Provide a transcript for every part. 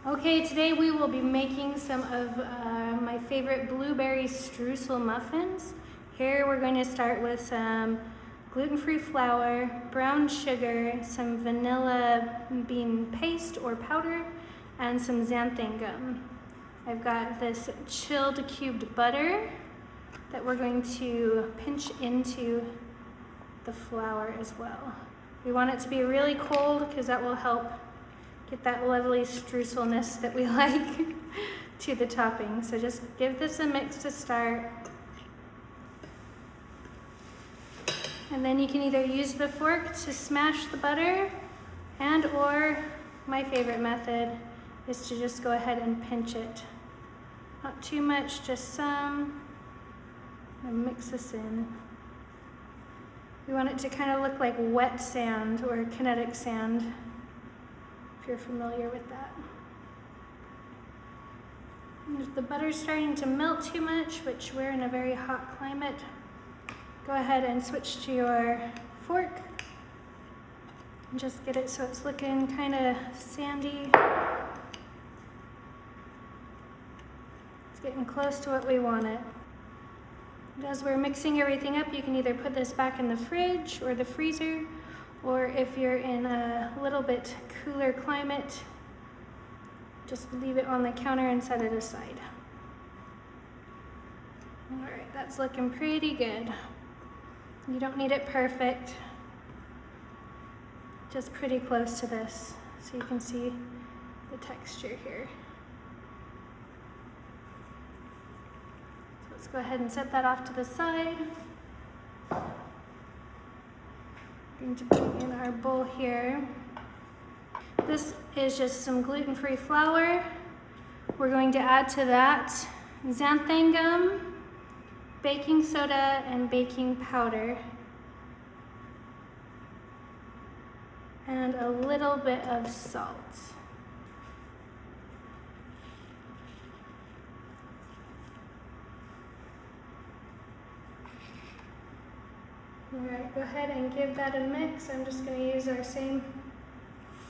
Okay, today we will be making some of my favorite blueberry streusel muffins. Here we're going to start with some gluten-free flour, brown sugar, some vanilla bean paste or powder, and some xanthan gum. I've got this chilled cubed butter that we're going to pinch into the flour as well. We want it to be really cold because that will help get that lovely streuselness that we like to the topping. So just give this a mix to start. And then you can either use the fork to smash the butter, and or my favorite method is to just go ahead and pinch it. Not too much, just some. And mix this in. We want it to kind of look like wet sand or kinetic sand, if you're familiar with that. And if the butter's starting to melt too much, which we're in a very hot climate, go ahead and switch to your fork and just get it so it's looking kind of sandy. It's getting close to what we want it. And as we're mixing everything up, you can either put this back in the fridge or the freezer, or if you're in a little bit cooler climate, just leave it on the counter and set it aside. All right, that's looking pretty good. You don't need it perfect, just pretty close to this, so you can see the texture here. So let's go ahead and set that off to the side. Going to put in our bowl here. This is just some gluten-free flour. We're going to add to that xanthan gum, baking soda, and baking powder, and a little bit of salt. All right, go ahead and give that a mix. I'm just going to use our same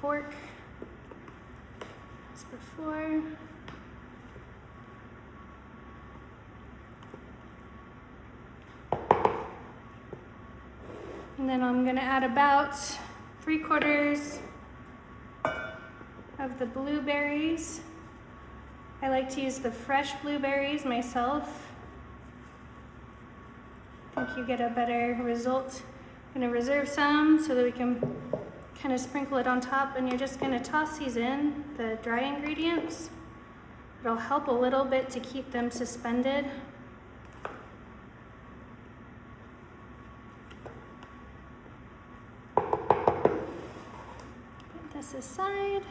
fork as before. And then I'm going to add about 3/4 of the blueberries. I like to use the fresh blueberries myself. I think you get a better result. I'm going to reserve some so that we can kind of sprinkle it on top, and you're just going to toss these in, the dry ingredients. It'll help a little bit to keep them suspended. Put this aside.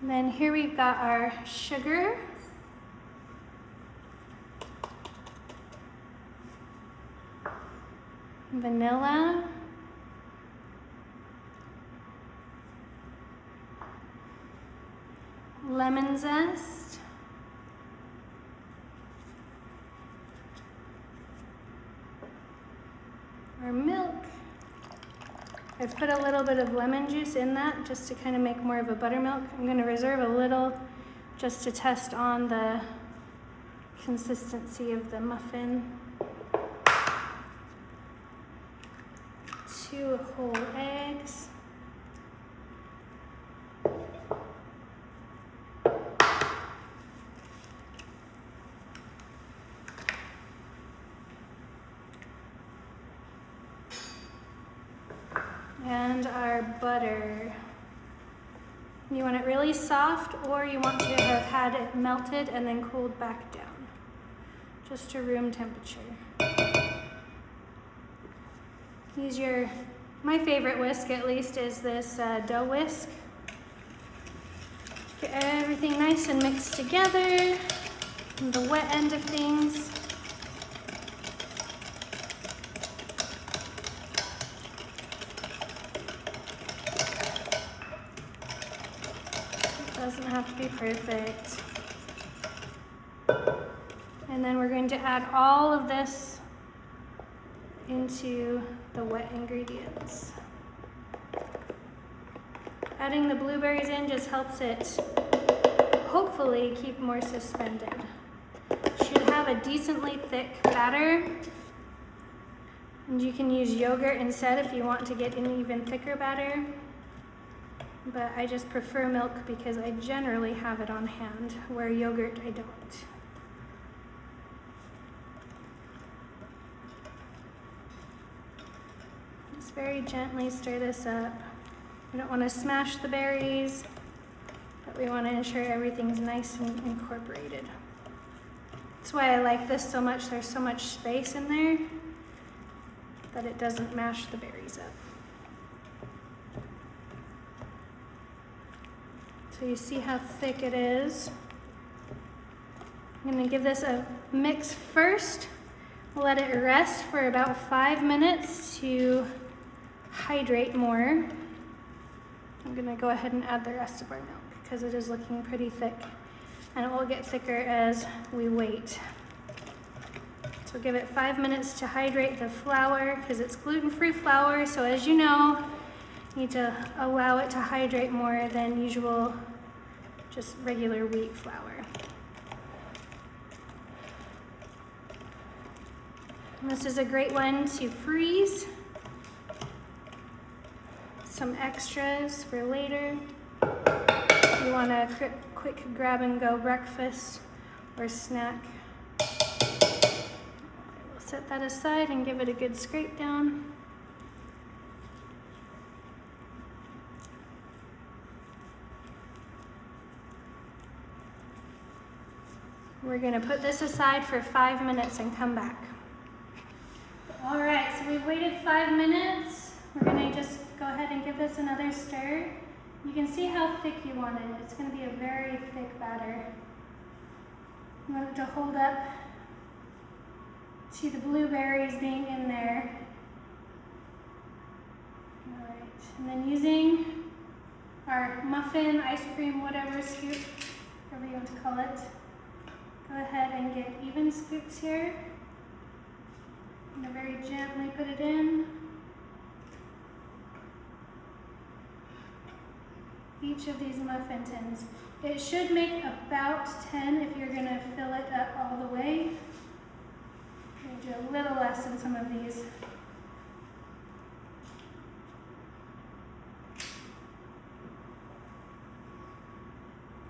And then here we've got our sugar. Vanilla, lemon zest, our milk. I've put a little bit of lemon juice in that just to kind of make more of a buttermilk. I'm going to reserve a little just to test on the consistency of the muffin. 2 whole eggs. And our butter. You want it really soft, or you want to have had it melted and then cooled back down, just to room temperature. Use my favorite whisk at least is this dough whisk. Get everything nice and mixed together, and the wet end of things. It doesn't have to be perfect. And then we're going to add all of this into the wet ingredients. Adding the blueberries in just helps it hopefully keep more suspended. Should have a decently thick batter. And you can use yogurt instead if you want to get an even thicker batter. But I just prefer milk because I generally have it on hand, where yogurt I don't. Just very gently stir this up. We don't want to smash the berries, but we want to ensure everything's nice and incorporated. That's why I like this so much. There's so much space in there that it doesn't mash the berries up. So you see how thick it is. I'm going to give this a mix first. Let it rest for about 5 minutes to hydrate more. I'm going to go ahead and add the rest of our milk because it is looking pretty thick, and it will get thicker as we wait. So give it 5 minutes to hydrate the flour because it's gluten-free flour. So as you know, you need to allow it to hydrate more than usual, just regular wheat flour. And this is a great one to freeze. Some extras for later. If you want a quick grab and go breakfast or snack. We'll set that aside and give it a good scrape down. We're going to put this aside for 5 minutes and come back. All right, so we've waited 5 minutes. We're going to just go ahead and give this another stir. You can see how thick you want it. It's going to be a very thick batter. You want it to hold up to the blueberries being in there. All right, and then using our muffin, ice cream, whatever scoop, whatever you want to call it, go ahead and get even scoops here. I'm going to very gently put it in. Each of these muffin tins. It should make about 10 if you're going to fill it up all the way. I'm going to do a little less in some of these.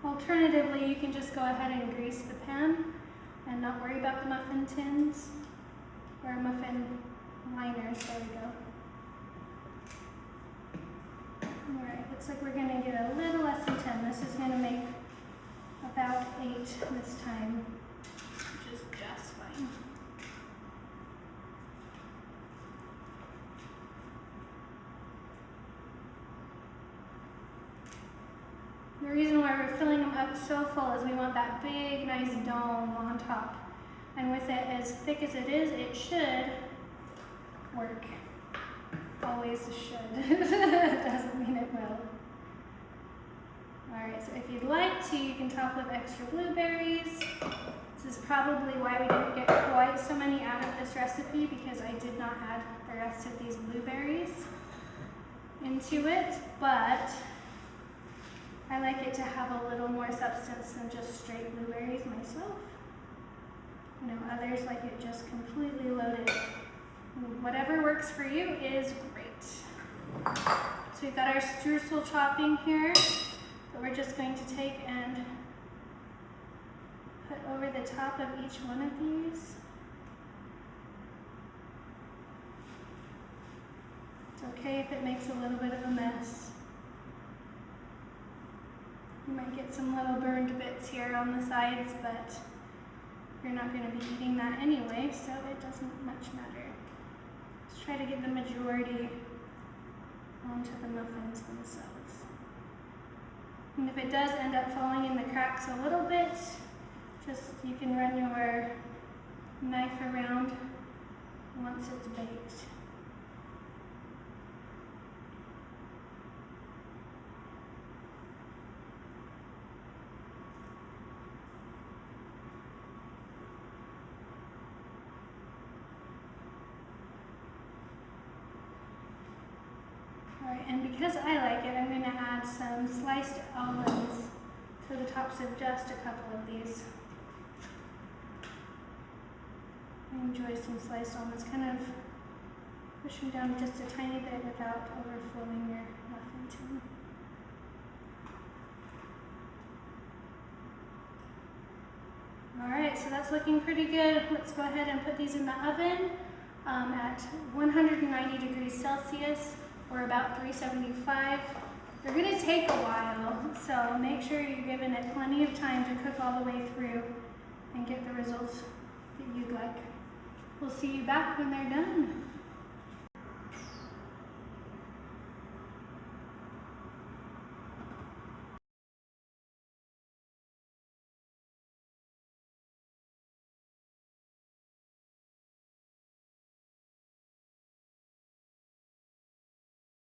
Alternatively, you can just go ahead and grease the pan and not worry about the muffin tins or muffin liners. There we go. Alright, looks like we're going to get a little less than 10. This is going to make about 8 this time, which is just fine. The reason why we're filling them up so full is we want that big, nice dome on top. And with it as thick as it is, it should work. Always should. Doesn't mean it will. Alright, so if you'd like to, you can top with extra blueberries. This is probably why we didn't get quite so many out of this recipe, because I did not add the rest of these blueberries into it, but I like it to have a little more substance than just straight blueberries myself. You know, others like it just completely loaded. Whatever works for you is great. So we've got our streusel chopping here that we're just going to take and put over the top of each one of these. It's okay if it makes a little bit of a mess. You might get some little burned bits here on the sides, but you're not going to be eating that anyway, so it doesn't much matter. Let's try to get the majority onto the muffins themselves. And if it does end up falling in the cracks a little bit, just you can run your knife around once it's baked. Alright, and because I like it, I'm going to add some sliced almonds to the tops of just a couple of these. I enjoy some sliced almonds, kind of push them down just a tiny bit without overflowing your muffin tin. Alright, so that's looking pretty good. Let's go ahead and put these in the oven at 190 degrees Celsius or about 375. They're going to take a while, so make sure you're giving it plenty of time to cook all the way through and get the results that you'd like. We'll see you back when they're done.